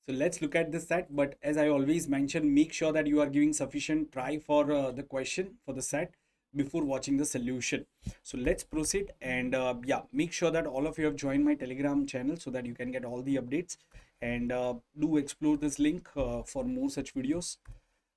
So let's look at this set. But as I always mention, make sure that you are giving sufficient try for the question for the set before watching the solution. So let's proceed, and yeah, make sure that all of you have joined my Telegram channel so that you can get all the updates, and do explore this link for more such videos.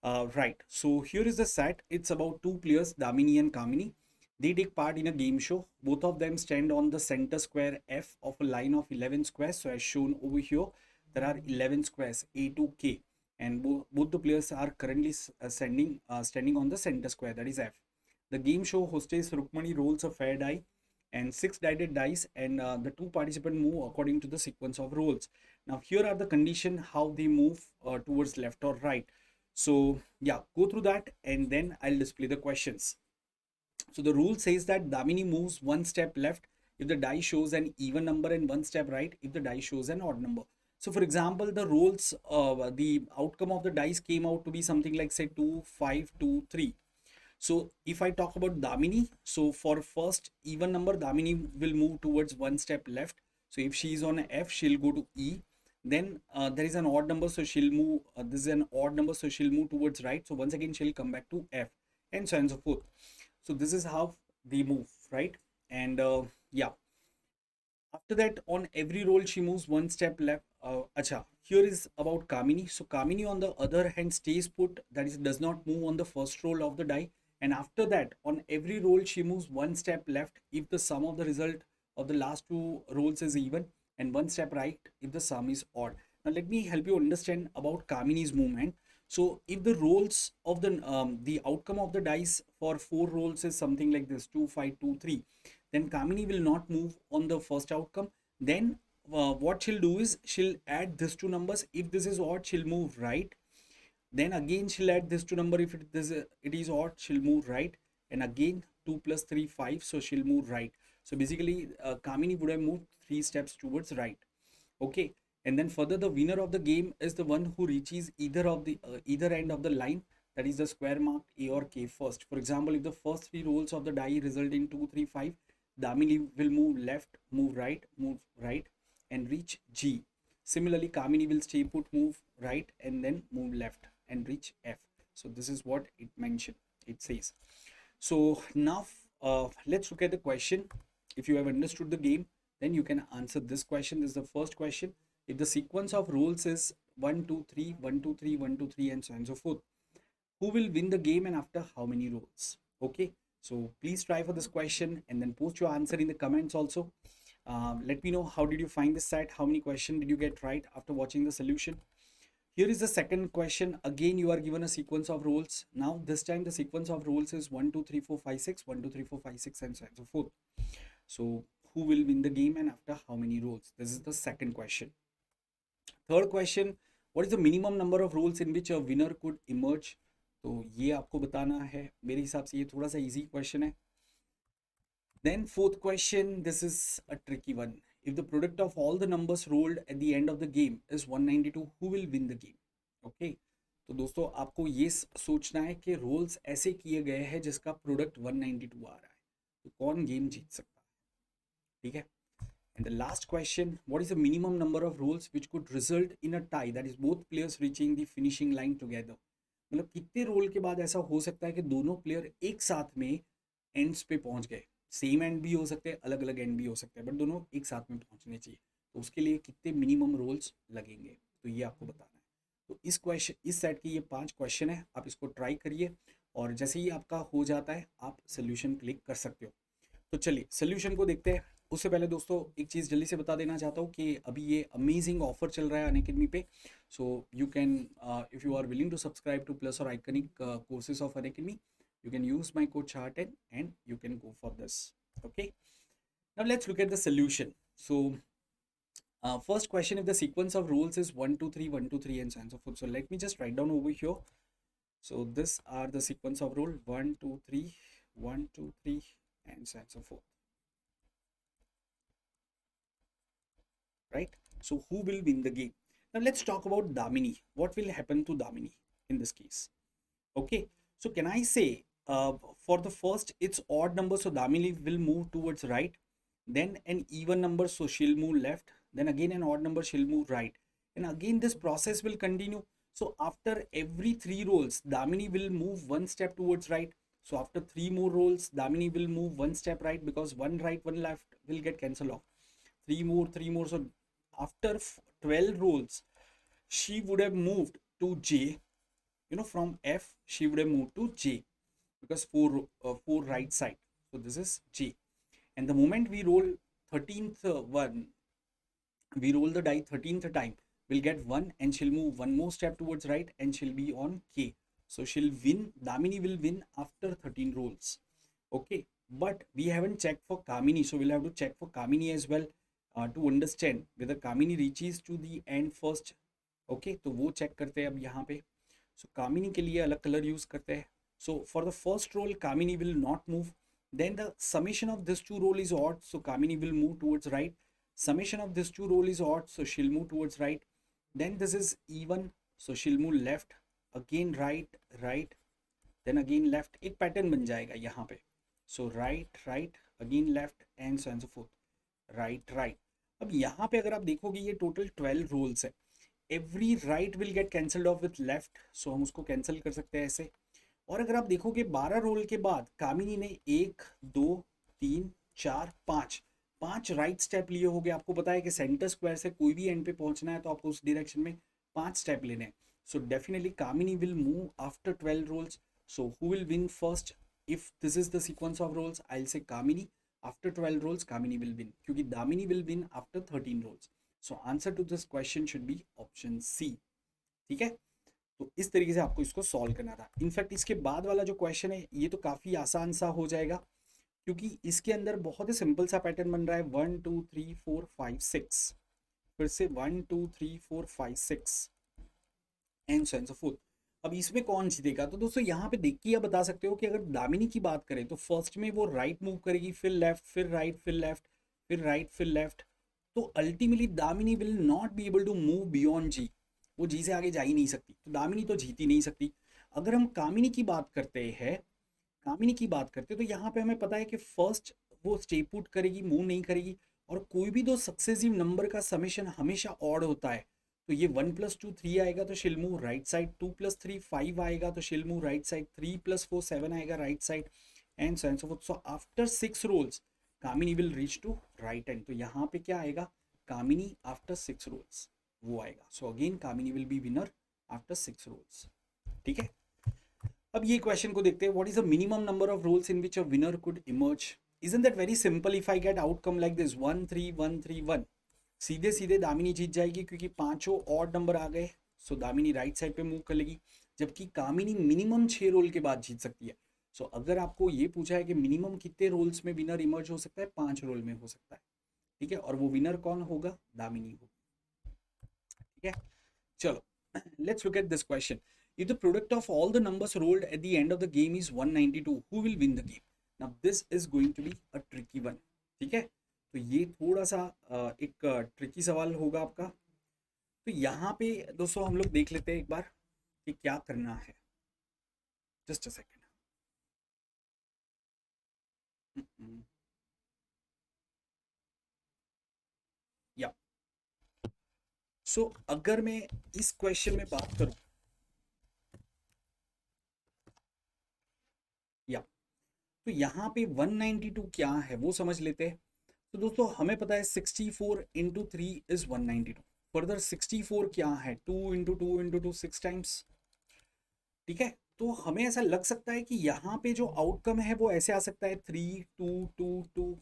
Right. So here is the set. It's about two players, Damini and Kamini. They take part in a game show. Both of them stand on the center square F of a line of 11 squares. So as shown over here, there are 11 squares A to K, and both the players are currently standing on the center square, that is F. The game show hostess Rukmani rolls a fair die and six sided dice, and the two participants move according to the sequence of rolls. Now here are the condition how they move towards left or right. So yeah, go through that and then I'll display the questions. So the rule says that Damini moves one step left if the die shows an even number, and one step right if the die shows an odd number. So for example, the outcome of the dice came out to be something like say 2, 5, 2, 3. So if I talk about Damini, so for first even number, Damini will move towards one step left. So if she is on F, she'll go to E. Then there is an odd number, so she'll move. This is an odd number, so she'll move towards right. So once again, she'll come back to F, and so on and so forth. So this is how they move, right? And yeah, after that, on every roll, she moves one step left. Acha, here is about Kamini. So Kamini, on the other hand, stays put. That is, does not move on the first roll of the die. And after that, on every roll, she moves one step left if the sum of the result of the last two rolls is even, and one step right if the sum is odd. Now, let me help you understand about Kamini's movement. So, if the rolls of the outcome of the dice for four rolls is something like this, 2, 5, 2, 3, then Kamini will not move on the first outcome. Then what she'll do is she'll add these two numbers. If this is odd, she'll move right. Then again she'll add this two number. If it is odd, she'll move right. And again 2 plus 3, 5. So she'll move right. So basically Kamini would have moved 3 steps towards right. Okay. And then further, the winner of the game is the one who reaches either end of the line, that is the square marked A or K first. For example, if the first three rolls of the die result in 2, 3, 5, Damini will move right, and reach G. Similarly, Kamini will stay put, move right, and then move left and reach F. So this is what it mentioned. It says. So now let's look at the question. If you have understood the game, then you can answer this question. This is the first question. If the sequence of rolls is 1, 2, 3, 1, 2, 3, 1, 2, 3, and so on and so forth, who will win the game and after how many rolls? Okay, so please try for this question and then post your answer in the comments also. Let me know how did you find this set, how many questions did you get right after watching the solution. Here is the second question. Again, you are given a sequence of rolls. Now this time the sequence of rolls is 1, 2, 3, 4, 5, 6, 1, 2, 3, 4, 5, 6, and so on and so forth. So who will win the game and after how many rolls? This is the second question. Third question, what is the minimum number of rolls in which a winner could emerge? तो ये आपको बताना है. मेरे हिसाब से ये थोड़ा सा easy question है. Then fourth question, this is a tricky one. If the product of all the numbers rolled at the end of the game is 192, who will win the game? Okay. तो दोस्तों आपको ये सोचना है कि roles ऐसे किए गए हैं जिसका प्रोडक्ट 192 आ रहा है, तो कौन गेम जीत सकता है. ठीक है. And the last question, what is the minimum number of rolls which could result in a tie, that is both players reaching the finishing line together? मतलब कितने रोल के बाद ऐसा हो सकता है कि दोनों प्लेयर एक साथ में एंड्स पे पहुंच गए. सेम एंड भी हो सकते हैं, अलग अलग एंड भी हो सकते हैं, बट दोनों एक साथ में पहुंचने चाहिए. तो उसके लिए कितने मिनिमम रोल्स लगेंगे, तो ये आपको बताना है. तो इस सेट के ये 5 क्वेश्चन है. आप इसको ट्राई करिए और जैसे ही आपका हो जाता है आप सोल्यूशन क्लिक कर सकते हो. तो चलिए सोल्यूशन को देखते हैं. उससे पहले दोस्तों एक चीज़ जल्दी से बता देना चाहता हूँ कि अभी ये अमेजिंग ऑफर चल रहा है अनअकैडमी पे. So you can, if you are willing to subscribe to plus और iconic courses of Unacademy, you can use my code CHAR10 and you can go for this. Okay, now let's look at the solution. So first question, if the sequence of rules is 1 2 3 1 2 3 and so on and so forth, so let me just write down over here. So this are the sequence of rule 1 2 3 1 2 3 and so on and so forth, right? So who will win the game? Now let's talk about Damini. What will happen to Damini in this case? Okay, so can I say for the first it's odd number, so Damini will move towards right. Then an even number, so she'll move left. Then again an odd number, she'll move right. and again this process will continue. So after every 3 rolls, Damini will move 1 step towards right. So after 3 more rolls, Damini will move 1 step right, because one right, one left will get cancelled off. 3 more. So after 12 rolls, she would have moved to J. From F, she would have moved to J, because four right side. So this is J. And the moment we roll 13th one, we roll the die 13th time, we'll get 1, and she'll move one more step towards right, and she'll be on K. So she'll win, Damini will win after 13 rolls. Okay, but we haven't checked for Kamini, so we'll have to check for Kamini as well, to understand whether Kamini reaches to the end first. Okay, तो वो check करते हैं अब यहाँ पे. So Kamini के लिए अलग कलर यूज करते हैं. So for the first roll, Kamini will not move. Then the summation of this two roll is odd, so Kamini will move towards right. Summation of this two roll is odd, so she'll move towards right. Then this is even, so she'll move left, again right, right, then again left. एक pattern बन जाएगा यहाँ पे. So right, right, again left, and so and so forth. Right, right. अब यहाँ पे अगर आप देखोगे ये टोटल 12 रोल्स है. Every right will get cancelled off with left, so हम उसको कैंसिल कर सकते हैं ऐसे. और अगर आप देखोगे 12 रोल के बाद कामिनी ने 1 2 3 4 5 राइट स्टेप लिए होंगे. आपको पता है कि सेंटर स्क्वायर से कोई भी एंड पे पहुंचना है तो आपको उस डायरेक्शन में 5 स्टेप लेने हैं. So definitely Kamini will move after 12 rolls. So who will win first? If this is the sequence of rolls, I will say Kamini. After 12 rolls, Kamini will win, क्योंकि Damini will win after 13 rolls. So answer to this question should be option C. ठीक है, तो इस तरीके से आपको इसको solve करना था. इनफैक्ट इसके बाद वाला जो क्वेश्चन है ये तो काफी आसान सा हो जाएगा, क्योंकि इसके अंदर बहुत ही सिंपल सा पैटर्न बन रहा है. 1 2 3 4 5 6, फिर से 1 2 3 4 5 6 and so and so fourth. अब इसमें कौन जीतेगा? तो दोस्तों यहाँ पे देख के आप बता सकते हो कि अगर दामिनी की बात करें तो फर्स्ट में वो राइट मूव करेगी, फिर लेफ्ट, फिर राइट, फिर लेफ्ट, फिर राइट, फिर लेफ्ट. तो ultimately Damini will not be able to move beyond G. वो जी से आगे जा ही नहीं सकती, तो दामिनी तो जीत ही नहीं सकती. अगर हम कामिनी की बात करते हैं, तो यहाँ पे हमें पता है कि फर्स्ट वो स्टे पुट करेगी, मूव नहीं करेगी. और कोई भी दो सक्सेसिव नंबर का समेशन हमेशा ऑड होता है. तो ये 1 + 2 3 आएगा तो she'll move राइट साइड. 2 + 3 5 आएगा तो she'll move राइट साइड. 3 + 4 7 आएगा right side, and so fourth. So after 6 rolls Kamini will reach to right end. तो यहाँ पे क्या आएगा? कामिनी आफ्टर 6 rolls वो आएगा. So again Kamini will be winner after 6 rolls. ठीक है, अब ये क्वेश्चन को देखते हैं. What is the minimum number of rolls in which a winner could emerge? Isn't that very simple? If I get outcome like this 1 3 1 3 1, सीधे सीधे दामिनी जीत जाएगी, क्योंकि पांचों ऑड नंबर आ गए. सो दामिनी राइट साइड पे मूव कर लेगी, जबकि कामिनी मिनिमम 6 रोल के बाद जीत सकती है. सो अगर आपको ये पूछा है कि मिनिमम कितने रोल्स में विनर इमर्ज हो सकता है, 5 रोल में हो सकता है. ठीक है, और वो विनर कौन होगा? दामिनी होगा. ठीक है, चलो let's look at this question. If the product of all the numbers rolled at the end of the game is 192, who will win the game? Now this is going to be a tricky one. ठीक है, तो ये थोड़ा सा एक tricky सवाल होगा आपका. तो यहाँ पे दोस्तों हम लोग देख लेते हैं एक बार कि क्या करना है. Just a second. या सो अगर मैं इस क्वेश्चन में बात करूं, या तो यहाँ पे 192 क्या है वो समझ लेते हैं. तो दोस्तों हमें पता है 64 × 3 इज 192. फर्दर 64 क्या है? 2 × 2 × 2 6 टाइम्स. ठीक है, तो हमें ऐसा लग सकता है कि यहाँ पे जो आउटकम है वो ऐसे आ सकता है 3 2 2 2.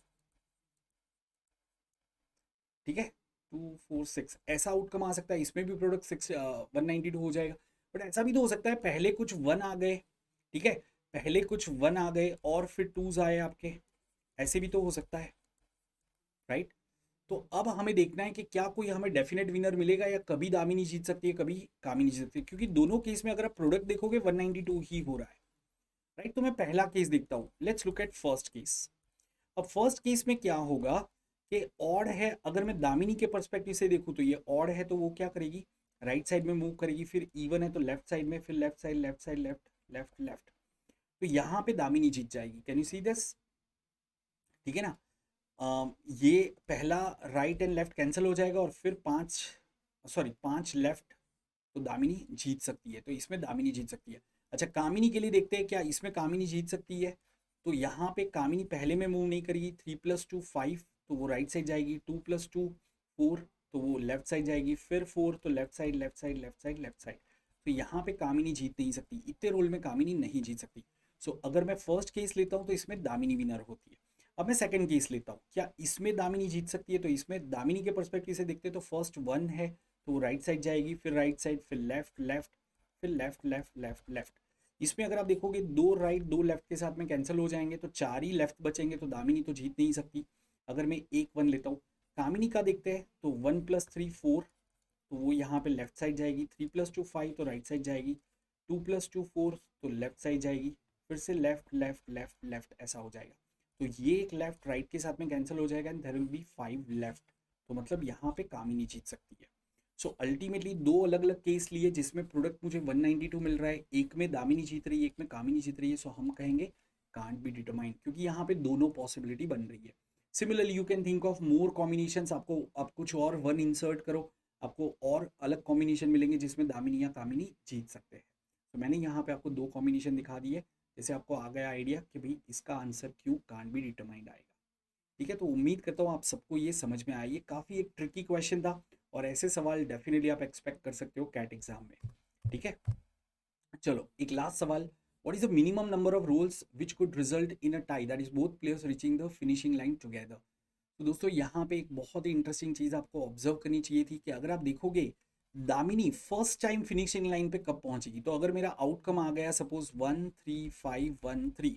ठीक है, 2 4 6 ऐसा आउटकम आ सकता है. इसमें भी प्रोडक्ट 192 हो जाएगा. बट ऐसा भी तो हो सकता है पहले कुछ 1 आ गए. ठीक है, पहले कुछ 1 आ गए और फिर 2s आए आपके. ऐसे भी तो हो सकता है, राइट? तो अब हमें देखना है कि क्या कोई हमें डेफिनेट विनर मिलेगा, या कभी दामिनी जीत सकती है, कभी कामिनी जीत सकती है. क्योंकि दोनों केस में अगर आप प्रोडक्ट देखोगे 192 ही हो रहा है, राइट? तो मैं पहला केस देखता हूँ. Let's look at first case. अब फर्स्ट केस में क्या होगा कि ऑड है. अगर मैं दामिनी के पर्सपेक्टिव से देखूँ तो ये ऑड है, तो वो क्या करेगी? राइट साइड में मूव करेगी. फिर इवन है तो लेफ्ट साइड में, फिर left side, left side, left left left. तो यहाँ पे दामिनी जीत जाएगी. Can you see this? ठीक है ना. ये पहला राइट एंड लेफ्ट कैंसिल हो जाएगा, और फिर 5 सॉरी 5 लेफ्ट, तो दामिनी जीत सकती है, तो इसमें दामिनी जीत सकती है। अच्छा, कामिनी के लिए देखते हैं क्या इसमें कामिनी जीत सकती है। तो यहाँ पे कामिनी पहले में मूव नहीं करेगी, 3 + 2 5, तो वो राइट साइड जाएगी, 2 + 2 4, तो वो लेफ्ट साइड जाएगी, फिर 4 तो left side left side left side left side. तो यहाँ पे कामिनी जीत नहीं सकती, इतने रोल में कामिनी नहीं जीत सकती। सो अगर मैं फर्स्ट केस लेता हूँ तो इसमें दामिनी विनर होती है। अब मैं सेकंड केस लेता हूँ, क्या इसमें दामिनी जीत सकती है, तो इसमें दामिनी के पर्सपेक्टिव से देखते हैं तो फर्स्ट 1 है, तो वो राइट साइड जाएगी, फिर राइट साइड, फिर लेफ्ट लेफ्ट, फिर लेफ्ट लेफ्ट लेफ्ट लेफ्ट। इसमें अगर आप देखोगे 2 राइट 2 लेफ्ट के साथ में कैंसिल हो जाएंगे, तो 4 ही लेफ्ट बचेंगे, तो दामिनी तो जीत नहीं सकती। अगर मैं एक 1 लेता हूँ, कामिनी का देखते हैं, तो 1 + 3 4, तो वो यहाँ पे लेफ्ट साइड जाएगी, 3 + 2 5 तो राइट साइड जाएगी, 2 + 2 4 तो लेफ्ट साइड जाएगी, फिर से लेफ्ट लेफ्ट लेफ्ट लेफ्ट ऐसा हो जाएगा। तो ये एक लेफ्ट राइट के साथ में कैंसिल हो जाएगा and there will be 5 left. तो मतलब यहाँ पे कामिनी जीत सकती है। सो अल्टीमेटली दो अलग अलग केस लिए जिसमें प्रोडक्ट मुझे 192 मिल रहा है, एक में दामिनी जीत रही है, एक में कामिनी जीत रही है। सो हम कहेंगे कांट बी डिटरमाइंड, क्योंकि यहाँ पे दोनों पॉसिबिलिटी बन रही है। Similarly you can think of more combinations, आपको आप कुछ और 1 इंसर्ट करो, आपको और अलग कॉम्बिनेशन मिलेंगे जिसमें दामिनी या कामिनी जीत सकते हैं। तो मैंने यहाँ पे आपको 2 कॉम्बिनेशन दिखा दिए, जैसे आपको आ गया आइडिया कि भाई इसका आंसर क्यों कांट बी डिटरमाइंड आएगा। ठीक है, तो उम्मीद करता हूँ आप सबको ये समझ में आई। ये काफ़ी एक ट्रिकी क्वेश्चन था, और ऐसे सवाल डेफिनेटली आप एक्सपेक्ट कर सकते हो कैट एग्जाम में। ठीक है, चलो एक लास्ट सवाल। What is the minimum number of rolls which could result in a tie, that is both players reaching the finishing line together. तो दोस्तों यहाँ पे एक बहुत ही इंटरेस्टिंग चीज़ आपको ऑब्जर्व करनी चाहिए थी कि अगर आप देखोगे Damini first time finishing line पे कब पहुंचेगी। तो अगर मेरा आउटकम आ गया सपोज 1 3 5 1 3,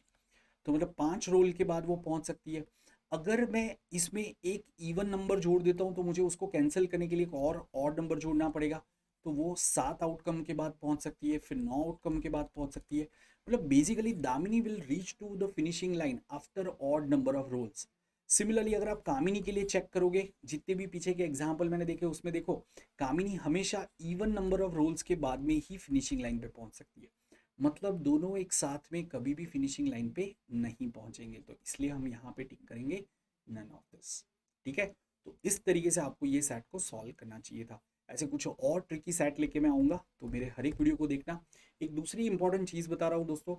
तो मतलब 5 रोल के बाद वो पहुंच सकती है। अगर मैं इसमें एक इवन नंबर जोड़ देता हूं तो मुझे उसको कैंसिल करने के लिए एक और ऑड नंबर जोड़ना पड़ेगा, तो वो 7 आउटकम के बाद पहुंच सकती है, फिर 9 आउटकम के बाद पहुंच सकती है। मतलब basically Damini will reach to the finishing line after odd number of rolls. Similarly अगर आप कामिनी के लिए चेक करोगे, जितने भी पीछे के एग्जाम्पल मैंने देखे उसमें देखो कामिनी हमेशा इवन नंबर ऑफ रोल्स के बाद में ही फिनिशिंग लाइन पे पहुंच सकती है। मतलब दोनों एक साथ में कभी भी फिनिशिंग लाइन पे नहीं पहुंचेंगे, तो इसलिए हम यहाँ पे टिक करेंगे नन ऑफ दिस। ठीक है, तो इस तरीके से आपको ये सेट को सॉल्व करना चाहिए था। ऐसे कुछ और ट्रिकी सेट लेके मैं आऊँगा, तो मेरे हर एक वीडियो को देखना। एक दूसरी इंपॉर्टेंट चीज़ बता रहा हूँ दोस्तों,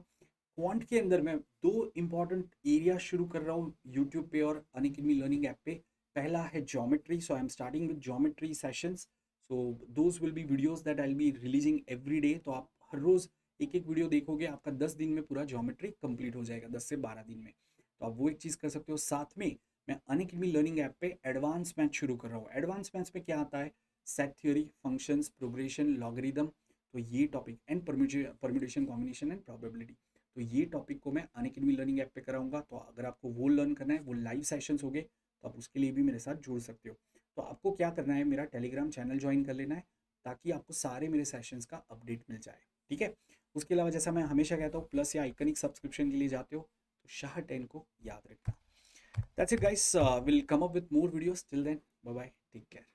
क्वांट के अंदर मैं 2 इंपॉर्टेंट एरिया शुरू कर रहा हूँ यूट्यूब पे और अनअकैडमी लर्निंग ऐप पे। पहला है geometry, so I am starting with geometry sessions. So those will be videos that I will be releasing every day. तो आप हर रोज़ एक एक वीडियो देखोगे, आपका 10 दिन में पूरा ज्योमेट्री कंप्लीट हो जाएगा, 10 से 12 दिन में। तो आप वो एक चीज़ कर सकते हो। साथ में मैं अनअकैडमी लर्निंग ऐप पे एडवांस मैथ शुरू कर रहा हूँ। एडवांस मैथ्स में क्या आता है, set theory, functions, progression, logarithm, तो ये topic and permutation, combination and probability. तो ये टॉपिक को मैं अनअकैडमी लर्निंग ऐप पे कराऊंगा। तो अगर आपको वो लर्न करना है, वो लाइव सेशंस हो गए, तो आप उसके लिए भी मेरे साथ जुड़ सकते हो। तो आपको क्या करना है, मेरा टेलीग्राम चैनल ज्वाइन कर लेना है, ताकि आपको सारे मेरे सेशंस का अपडेट मिल जाए। ठीक है, उसके अलावा जैसा मैं हमेशा कहता हूँ, प्लस या आइकनिक सब्सक्रिप्शन के लिए जाते हो तो शाह 10 को याद रखना। That's it guys, will come up with more videos. Till then bye bye, take care.